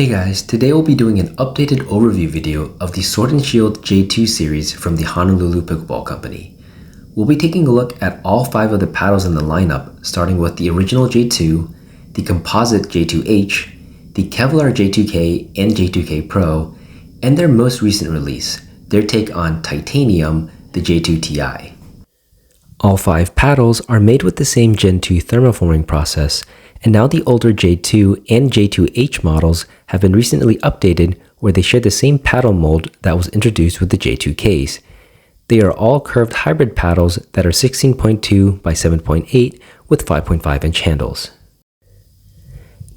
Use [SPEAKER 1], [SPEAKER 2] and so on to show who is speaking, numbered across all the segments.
[SPEAKER 1] Hey guys, today we'll be doing an updated overview video of the Sword and Shield J2 series from the Honolulu Pickleball Company. We'll be taking a look at all 5 of the paddles in the lineup, starting with the original J2, the composite J2H, the Kevlar J2K and J2K Pro, and their most recent release, their take on Titanium, the J2TI. All 5 paddles are made with the same Gen 2 thermoforming process, and now the older J2 and J2H models have been recently updated where they share the same paddle mold that was introduced with the J2Ks. They are all curved hybrid paddles that are 16.2 by 7.8 with 5.5 inch handles.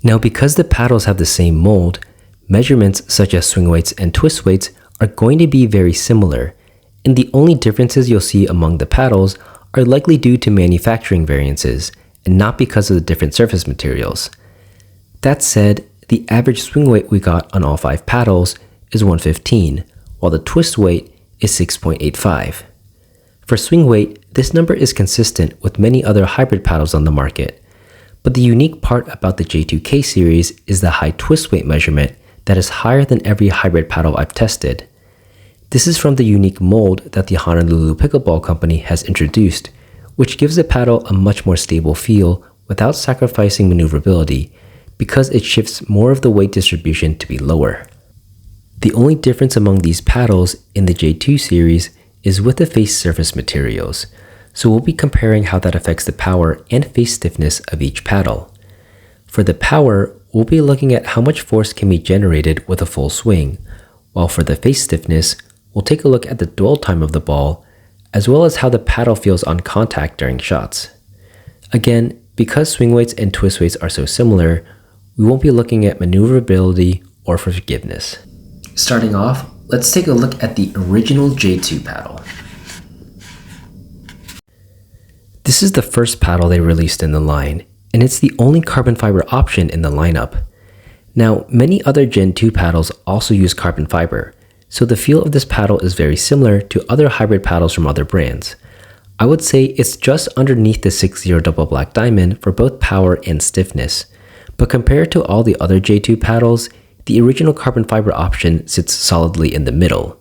[SPEAKER 1] Now because the paddles have the same mold, measurements such as swing weights and twist weights are going to be very similar, and the only differences you'll see among the paddles are likely due to manufacturing variances, and not because of the different surface materials. That said, the average swing weight we got on all 5 paddles is 115, while the twist weight is 6.85. For swing weight, this number is consistent with many other hybrid paddles on the market, but the unique part about the J2K series is the high twist weight measurement that is higher than every hybrid paddle I've tested. This is from the unique mold that the Honolulu Pickleball Company has introduced, which gives the paddle a much more stable feel without sacrificing maneuverability because it shifts more of the weight distribution to be lower. The only difference among these paddles in the J2 series is with the face surface materials, so we'll be comparing how that affects the power and face stiffness of each paddle. For the power, we'll be looking at how much force can be generated with a full swing, while for the face stiffness, we'll take a look at the dwell time of the ball, as well as how the paddle feels on contact during shots. Again, because swing weights and twist weights are so similar, we won't be looking at maneuverability or forgiveness. Starting off, let's take a look at the original J2 paddle. This is the first paddle they released in the line, and it's the only carbon fiber option in the lineup. Now, many other Gen 2 paddles also use carbon fiber, so the feel of this paddle is very similar to other hybrid paddles from other brands. I would say it's just underneath the 6-0 double black diamond for both power and stiffness, but compared to all the other J2 paddles, the original carbon fiber option sits solidly in the middle.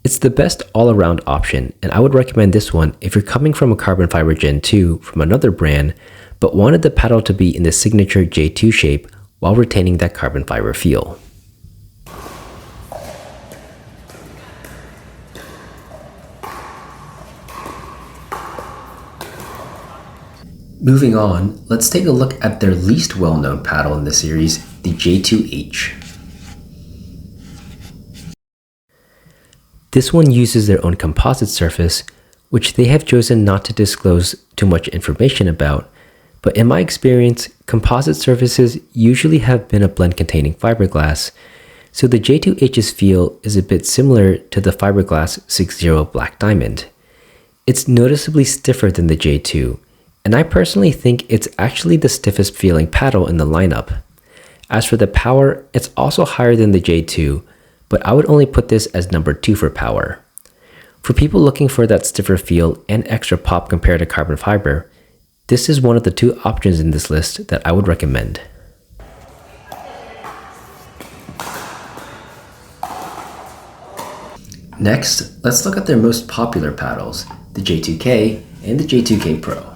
[SPEAKER 1] It's the best all-around option, and I would recommend this one if you're coming from a carbon fiber Gen 2 from another brand, but wanted the paddle to be in the signature J2 shape while retaining that carbon fiber feel. Moving on, let's take a look at their least well-known paddle in the series, the J2H. This one uses their own composite surface, which they have chosen not to disclose too much information about, but in my experience, composite surfaces usually have been a blend containing fiberglass, so the J2H's feel is a bit similar to the fiberglass 6-0 black diamond. It's noticeably stiffer than the J2, and I personally think it's actually the stiffest feeling paddle in the lineup. As for the power, it's also higher than the J2, but I would only put this as number 2 for power. For people looking for that stiffer feel and extra pop compared to carbon fiber, this is one of the 2 options in this list that I would recommend. Next, let's look at their most popular paddles, the J2K and the J2K Pro.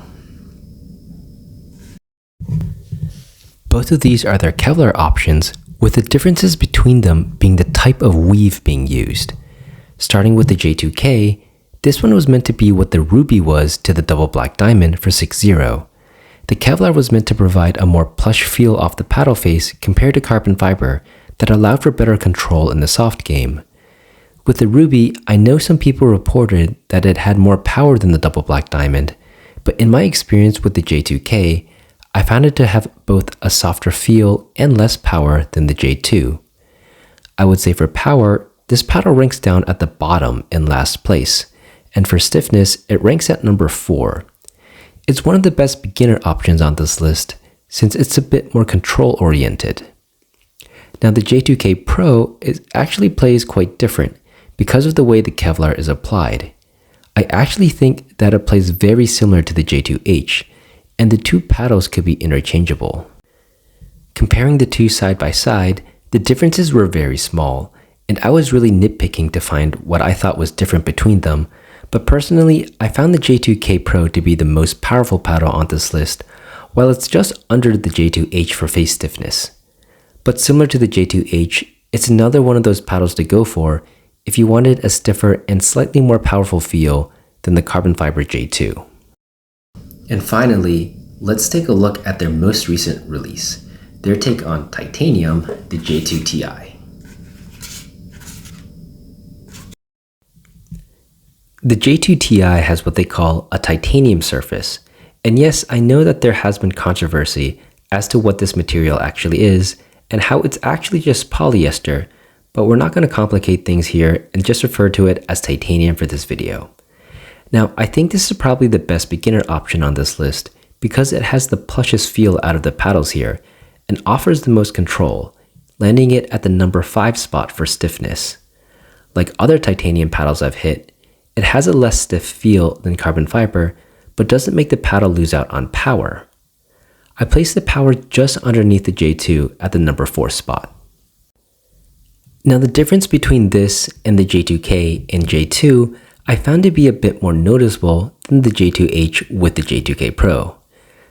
[SPEAKER 1] Both of these are their Kevlar options, with the differences between them being the type of weave being used. Starting with the J2K, this one was meant to be what the ruby was to the double black diamond for 6-0. The Kevlar was meant to provide a more plush feel off the paddle face compared to carbon fiber that allowed for better control in the soft game. With the ruby, I know some people reported that it had more power than the double black diamond, but in my experience with the J2K, I found it to have both a softer feel and less power than the J2. I would say for power, this paddle ranks down at the bottom in last place, and for stiffness, it ranks at number 4. It's one of the best beginner options on this list, since it's a bit more control-oriented. Now the J2K Pro actually plays quite different because of the way the Kevlar is applied. I actually think that it plays very similar to the J2H, and the 2 paddles could be interchangeable. Comparing the 2 side by side, The differences were very small, and I was really nitpicking to find what I thought was different between them, but personally, I found the J2K Pro to be the most powerful paddle on this list, while it's just under the J2H for face stiffness. But similar to the J2H, it's another one of those paddles to go for if you wanted a stiffer and slightly more powerful feel than the carbon fiber J2. And finally, let's take a look at their most recent release, their take on titanium, the J2TI. The J2TI has what they call a titanium surface, and yes, I know that there has been controversy as to what this material actually is and how it's actually just polyester, but we're not going to complicate things here and just refer to it as titanium for this video. Now, I think this is probably the best beginner option on this list because it has the plushest feel out of the paddles here and offers the most control, landing it at the number 5 spot for stiffness. Like other titanium paddles I've hit, it has a less stiff feel than carbon fiber, but doesn't make the paddle lose out on power. I placed the power just underneath the J2 at the number 4 spot. Now the difference between this and the J2K and J2 I found to be a bit more noticeable than the J2H with the J2K Pro.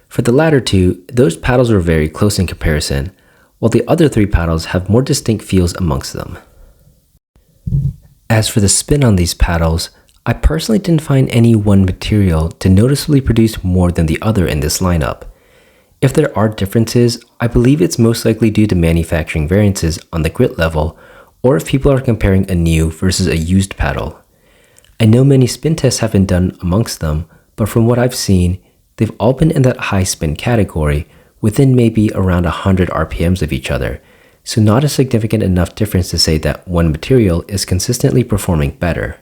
[SPEAKER 1] For the latter two, those paddles were very close in comparison, while the other 3 paddles have more distinct feels amongst them. As for the spin on these paddles, I personally didn't find any one material to noticeably produce more than the other in this lineup. If there are differences, I believe it's most likely due to manufacturing variances on the grit level, or if people are comparing a new versus a used paddle. I know many spin tests have been done amongst them, but from what I've seen, they've all been in that high spin category, within maybe around 100 RPMs of each other, so not a significant enough difference to say that one material is consistently performing better.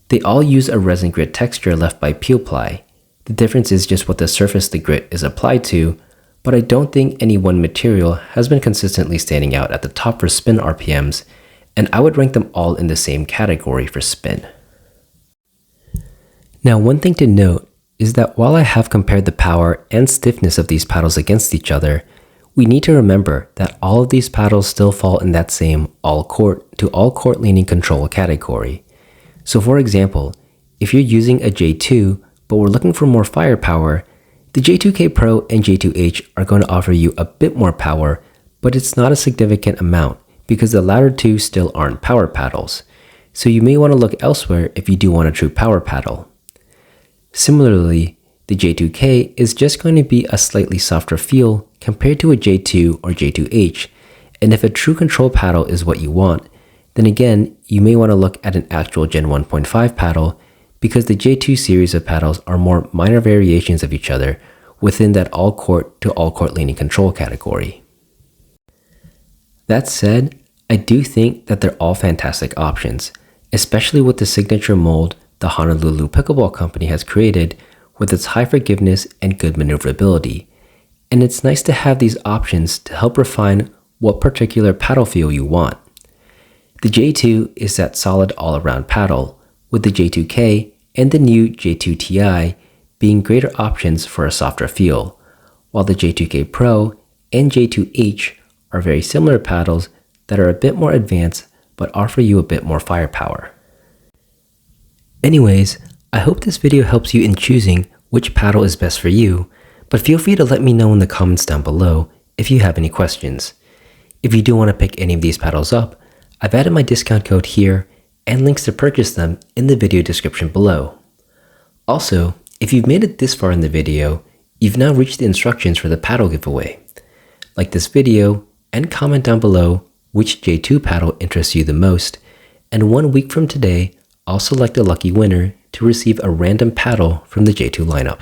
[SPEAKER 1] They all use a resin grit texture left by peel ply. The difference is just what the surface the grit is applied to, but I don't think any one material has been consistently standing out at the top for spin RPMs, and I would rank them all in the same category for spin. Now, one thing to note is that while I have compared the power and stiffness of these paddles against each other, we need to remember that all of these paddles still fall in that same all court to all court leaning control category. So for example, if you're using a J2 but we're looking for more firepower, the J2K Pro and J2H are going to offer you a bit more power, but it's not a significant amount because the latter two still aren't power paddles. So you may want to look elsewhere if you do want a true power paddle. Similarly, the J2K is just going to be a slightly softer feel compared to a J2 or J2H, and if a true control paddle is what you want, then again, you may want to look at an actual Gen 1.5 paddle because the J2 series of paddles are more minor variations of each other within that all court to all court leaning control category. That said, I do think that they're all fantastic options, especially with the signature mold the Honolulu Pickleball Company has created with its high forgiveness and good maneuverability. And it's nice to have these options to help refine what particular paddle feel you want. The J2 is that solid all-around paddle, with the J2K and the new J2TI being greater options for a softer feel, while the J2K Pro and J2H are very similar paddles that are a bit more advanced but offer you a bit more firepower. Anyways, I hope this video helps you in choosing which paddle is best for you, but feel free to let me know in the comments down below if you have any questions. If you do want to pick any of these paddles up, I've added my discount code here and links to purchase them in the video description below. Also, if you've made it this far in the video, you've now reached the instructions for the paddle giveaway. Like this video and comment down below which J2 paddle interests you the most, and 1 week from today, I'll select a lucky winner to receive a random paddle from the J2 lineup.